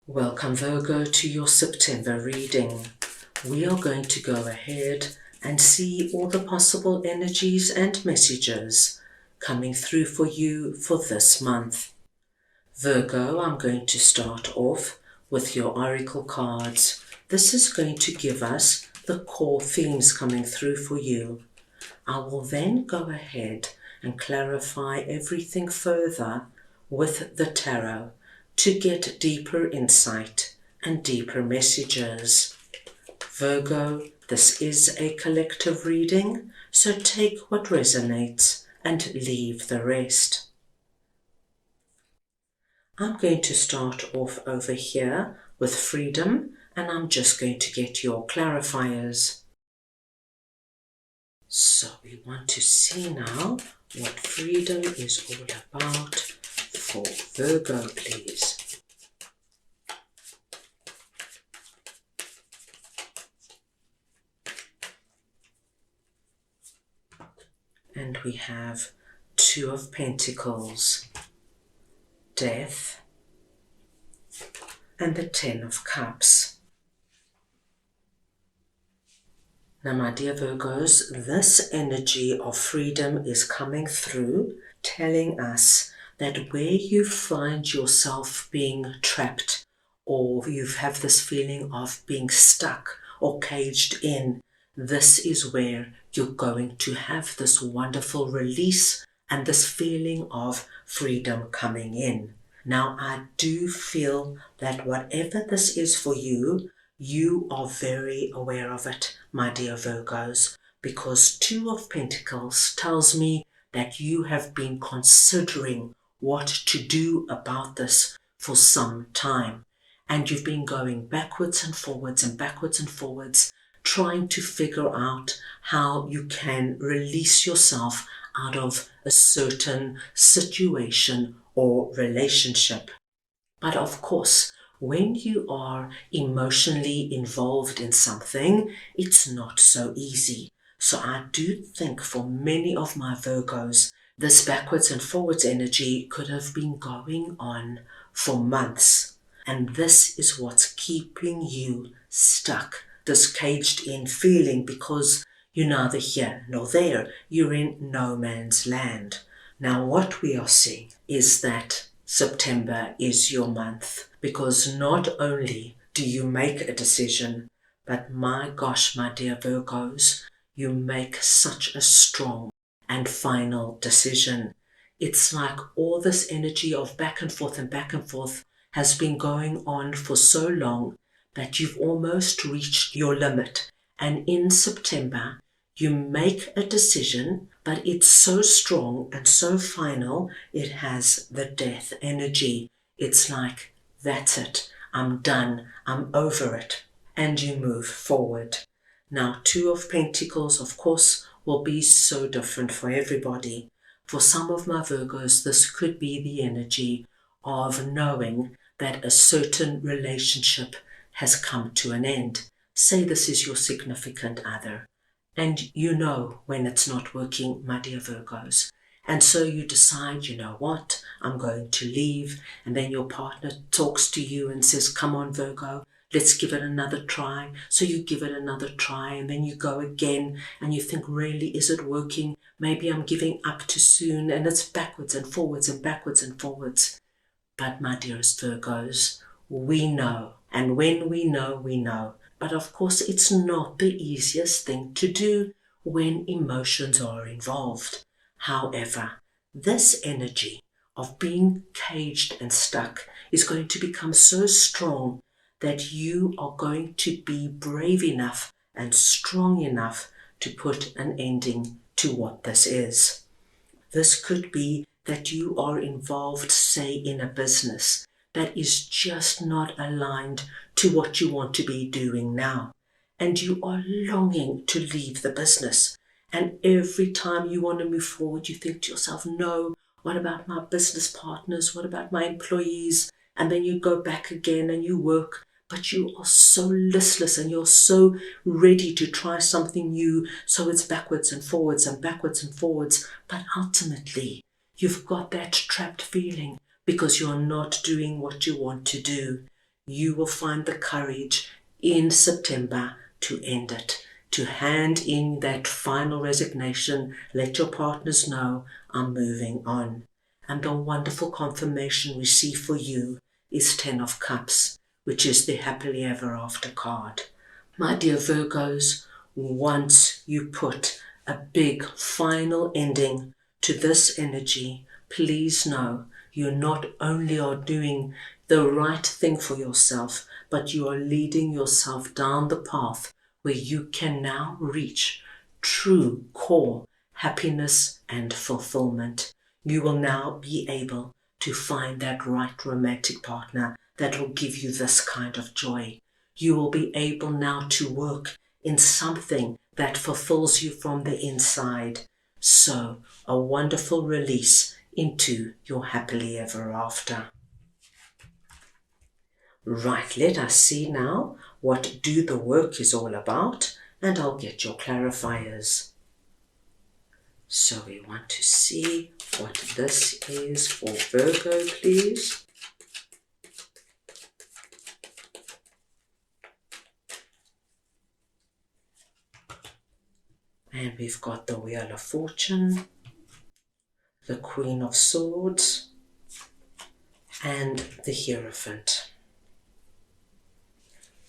Welcome Virgo to your September reading. We are going to go ahead and see all the possible energies and messages coming through for you for this month. Virgo, I'm going to start off with your oracle cards. This is going to give us the core themes coming through for you. I will then go ahead and clarify everything further with the tarot to get deeper insight and deeper messages. Virgo, this is a collective reading, so take what resonates and leave the rest. I'm going to start off over here with freedom, and I'm just going to get your clarifiers. So we want to see now what freedom is all about for Virgo, please. And we have Two of Pentacles, Death, and the Ten of Cups. Now, my dear Virgos, this energy of freedom is coming through, telling us that where you find yourself being trapped, or you have this feeling of being stuck or caged in, this is where you're going to have this wonderful release and this feeling of freedom coming in. Now, I do feel that whatever this is for you, you are very aware of it, my dear Virgos, because Two of Pentacles tells me that you have been considering what to do about this for some time. And you've been going backwards and forwards and backwards and forwards, trying to figure out how you can release yourself out of a certain situation or relationship. But of course, when you are emotionally involved in something, it's not so easy. So I do think for many of my Virgos, this backwards and forwards energy could have been going on for months. And this is what's keeping you stuck, this caged in feeling, because you're neither here nor there. You're in no man's land. Now what we are seeing is that September is your month, because not only do you make a decision, but my gosh, my dear Virgos, you make such a strong and final decision. It's like all this energy of back and forth has been going on for so long that you've almost reached your limit. And in September, you make a decision, but it's so strong and so final, it has the death energy. It's like, that's it, I'm done, I'm over it. And you move forward. Now, Two of Pentacles, of course, will be so different for everybody. For some of my Virgos, this could be the energy of knowing that a certain relationship has come to an end. Say this is your significant other. And you know when it's not working, my dear Virgos. And so you decide, you know what, I'm going to leave. And then your partner talks to you and says, come on, Virgo, let's give it another try. So you give it another try, and then you go again and you think, really, is it working? Maybe I'm giving up too soon, and it's backwards and forwards and backwards and forwards. But my dearest Virgos, we know. And when we know, we know. But of course, it's not the easiest thing to do when emotions are involved. However, this energy of being caged and stuck is going to become so strong that you are going to be brave enough and strong enough to put an ending to what this is. This could be that you are involved, say, in a business that is just not aligned to what you want to be doing now. And you are longing to leave the business. And every time you want to move forward, you think to yourself, no, what about my business partners? What about my employees? And then you go back again and you work, but you are so listless and you're so ready to try something new. So it's backwards and forwards and backwards and forwards. But ultimately, you've got that trapped feeling because you're not doing what you want to do. you will find the courage in September to end it, to hand in that final resignation, let your partners know, I'm moving on. And the wonderful confirmation we see for you is 10 of Cups, which is the happily ever after card. My dear Virgos, once you put a big final ending to this energy, please know you not only are doing the right thing for yourself, but you are leading yourself down the path where you can now reach true core happiness and fulfillment. You will now be able to find that right romantic partner that will give you this kind of joy. You will be able now to work in something that fulfills you from the inside. So, a wonderful release into your happily ever after. Right, let us see now what do the work is all about, and I'll get your clarifiers. So we want to see what this is for Virgo, please. And we've got the Wheel of Fortune, the Queen of Swords, and the Hierophant.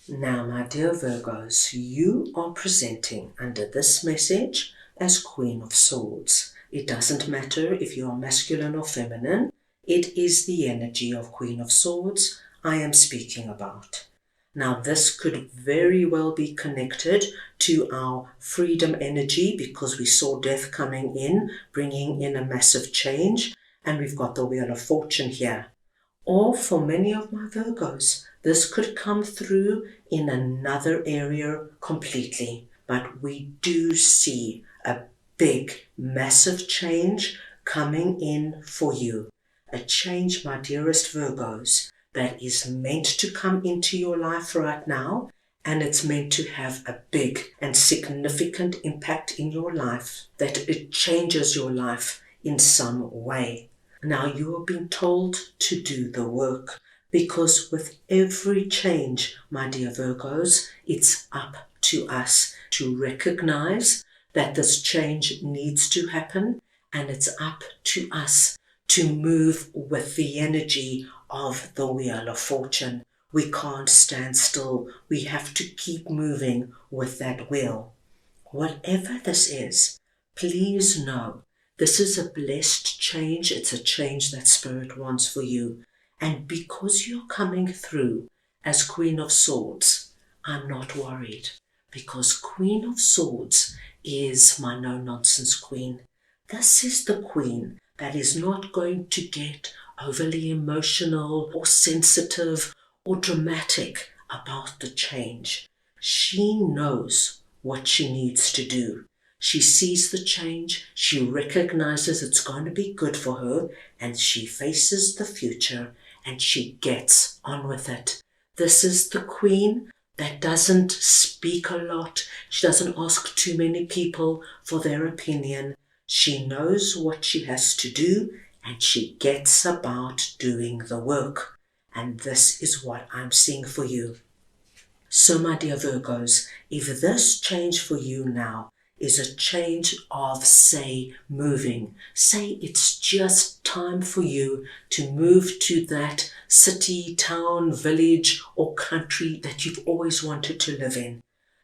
Now, my dear Virgos, you are presenting under this message as Queen of Swords. It doesn't matter if you are masculine or feminine. It is the energy of Queen of Swords I am speaking about. Now, this could very well be connected to our freedom energy because we saw death coming in, bringing in a massive change, and we've got the Wheel of Fortune here. Or for many of my Virgos, this could come through in another area completely. But we do see a big, massive change coming in for you. A change, my dearest Virgos, that is meant to come into your life right now, and it's meant to have a big and significant impact in your life, that it changes your life in some way. Now you are being told to do the work, because with every change, my dear Virgos, it's up to us to recognize that this change needs to happen, and it's up to us to move with the energy of the Wheel of Fortune. We can't stand still. We have to keep moving with that wheel. Whatever this is, please know this is a blessed change. It's a change that Spirit wants for you. And because you're coming through as Queen of Swords, I'm not worried, because Queen of Swords is my no-nonsense queen. This is the queen that is not going to get overly emotional or sensitive or dramatic about the change. She knows what she needs to do. She sees the change, she recognizes it's going to be good for her, and she faces the future and she gets on with it. This is the queen that doesn't speak a lot. She doesn't ask too many people for their opinion. She knows what she has to do and she gets about doing the work. And this is what I'm seeing for you. So, my dear Virgos, if this change for you now is a change of, say, moving, say it's just time for you to move to that city, town, village, or country that you've always wanted to live in,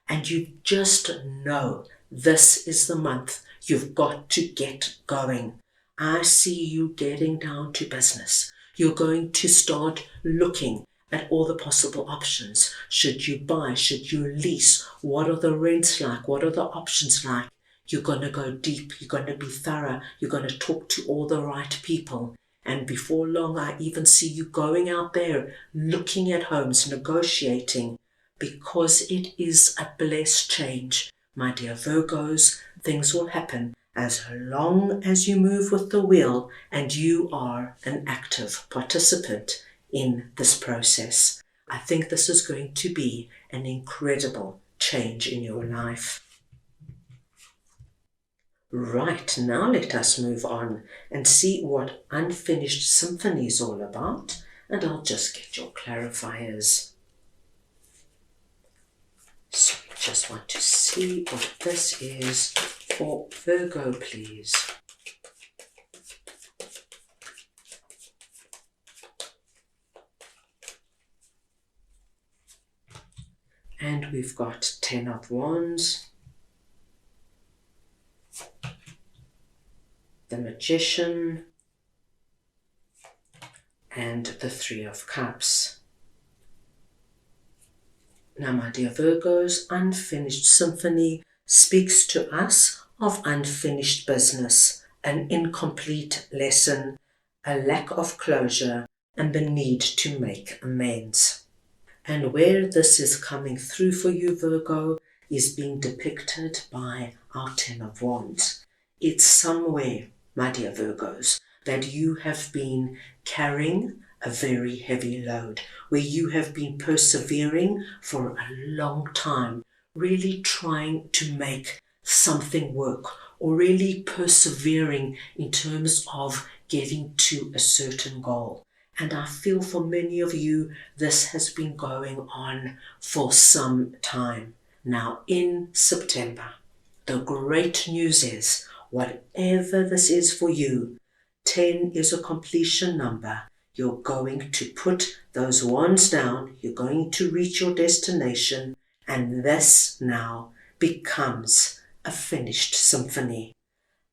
and you just know this is the month you've got to get going. I see you getting down to business. You're going to start looking at all the possible options. Should you buy? Should you lease? What are the rents like? What are the options like? You're going to go deep. You're going to be thorough. You're going to talk to all the right people. And before long, I even see you going out there, looking at homes, negotiating, because it is a blessed change. My dear Virgos, things will happen as long as you move with the wheel and you are an active participant in this process. I think this is going to be an incredible change in your life. Right, now let us move on and see what Unfinished Symphony is all about. and I'll just get your clarifiers. So we just want to see what this is for Virgo, please. And we've got 10 of Wands, the Magician, and the 3 of Cups. Now, my dear Virgos, unfinished symphony speaks to us of unfinished business, an incomplete lesson, a lack of closure, and the need to make amends. And where this is coming through for you, Virgo, is being depicted by our 10 of Wands. It's somewhere, my dear Virgos, that you have been carrying a very heavy load, where you have been persevering for a long time, really trying to make something work, or really persevering in terms of getting to a certain goal. And I feel for many of you, this has been going on for some time. Now, in September, the great news is, whatever this is for you, 10 is a completion number. You're going to put those wands down, you're going to reach your destination, and this now becomes a finished symphony.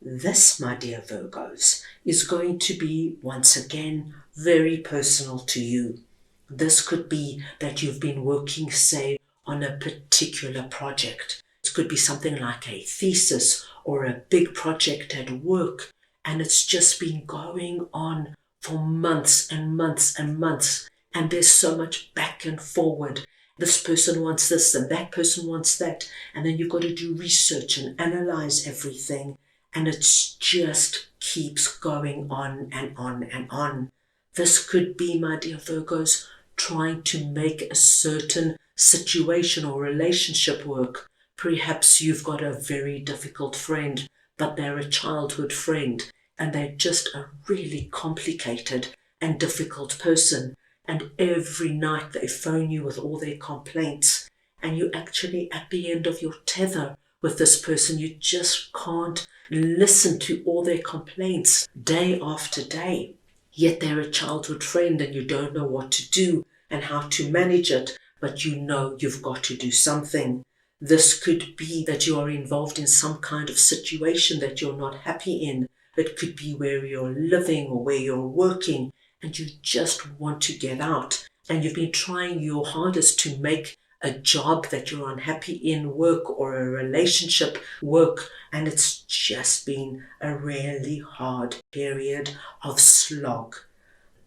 This, my dear Virgos, is going to be, once again, very personal to you. This could be that you've been working, say, on a particular project. It could be something like a thesis or a big project at work, and it's just been going on for months and months and months, and there's so much back and forward. This person wants this and that person wants that, and then you've got to do research and analyze everything. And it just keeps going on and on and on. This could be, my dear Virgos, trying to make a certain situation or relationship work. Perhaps you've got a very difficult friend, but they're a childhood friend, and they're just a really complicated and difficult person. And every night they phone you with all their complaints, and you actually at the end of your tether with this person, you just can't listen to all their complaints day after day. Yet they're a childhood friend and you don't know what to do and how to manage it, but you know you've got to do something. This could be that you are involved in some kind of situation that you're not happy in. It could be where you're living or where you're working and you just want to get out, and you've been trying your hardest to make a job that you're unhappy in work, or a relationship work, and it's just been a really hard period of slog.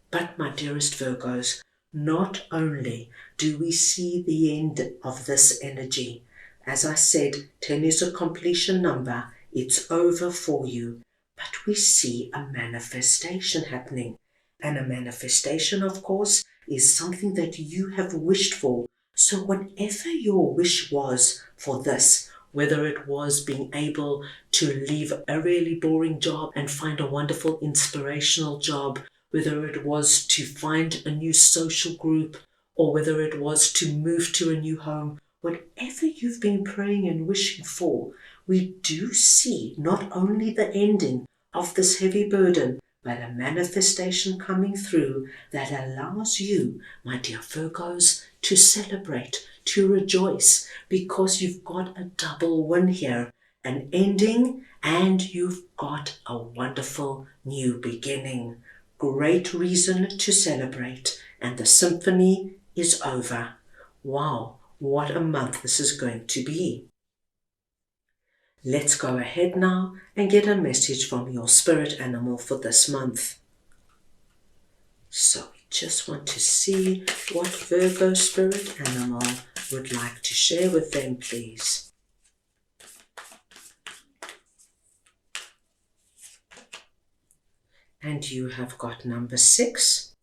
But my dearest Virgos, not only do we see the end of this energy, as I said, 10 is a completion number, it's over for you, but we see a manifestation happening. And a manifestation, of course, is something that you have wished for. So whatever your wish was for this, whether it was being able to leave a really boring job and find a wonderful inspirational job, whether it was to find a new social group, or whether it was to move to a new home, whatever you've been praying and wishing for, we do see not only the ending of this heavy burden, but a manifestation coming through that allows you, my dear Virgos, to celebrate, to rejoice, because you've got a double win here, an ending, and you've got a wonderful new beginning. Great reason to celebrate, and the symphony is over. Wow, what a month this is going to be. Let's go ahead now and get a message from your spirit animal for this month. So we just want to see what Virgo spirit animal would like to share with them, please. And you have got number 6,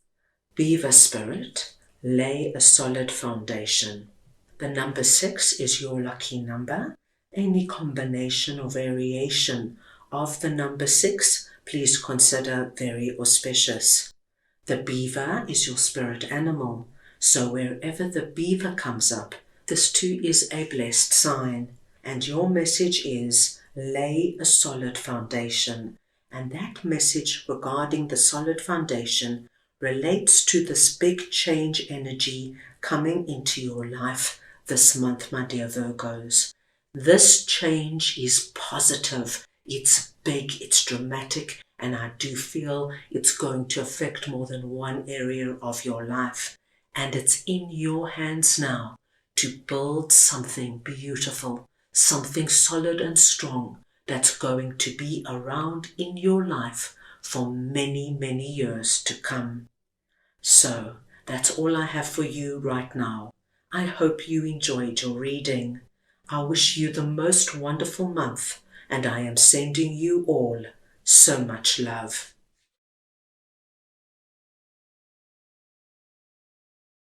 Beaver Spirit, lay a solid foundation. The number 6 is your lucky number. Any combination or variation of the number 6, please consider very auspicious. The beaver is your spirit animal, so wherever the beaver comes up, this too is a blessed sign. And your message is, lay a solid foundation. And that message regarding the solid foundation relates to this big change energy coming into your life this month, my dear Virgos. This change is positive, it's big, it's dramatic, and I do feel it's going to affect more than one area of your life. And it's in your hands now to build something beautiful, something solid and strong that's going to be around in your life for many, many years to come. So, that's all I have for you right now. I hope you enjoyed your reading. I wish you the most wonderful month, and I am sending you all so much love.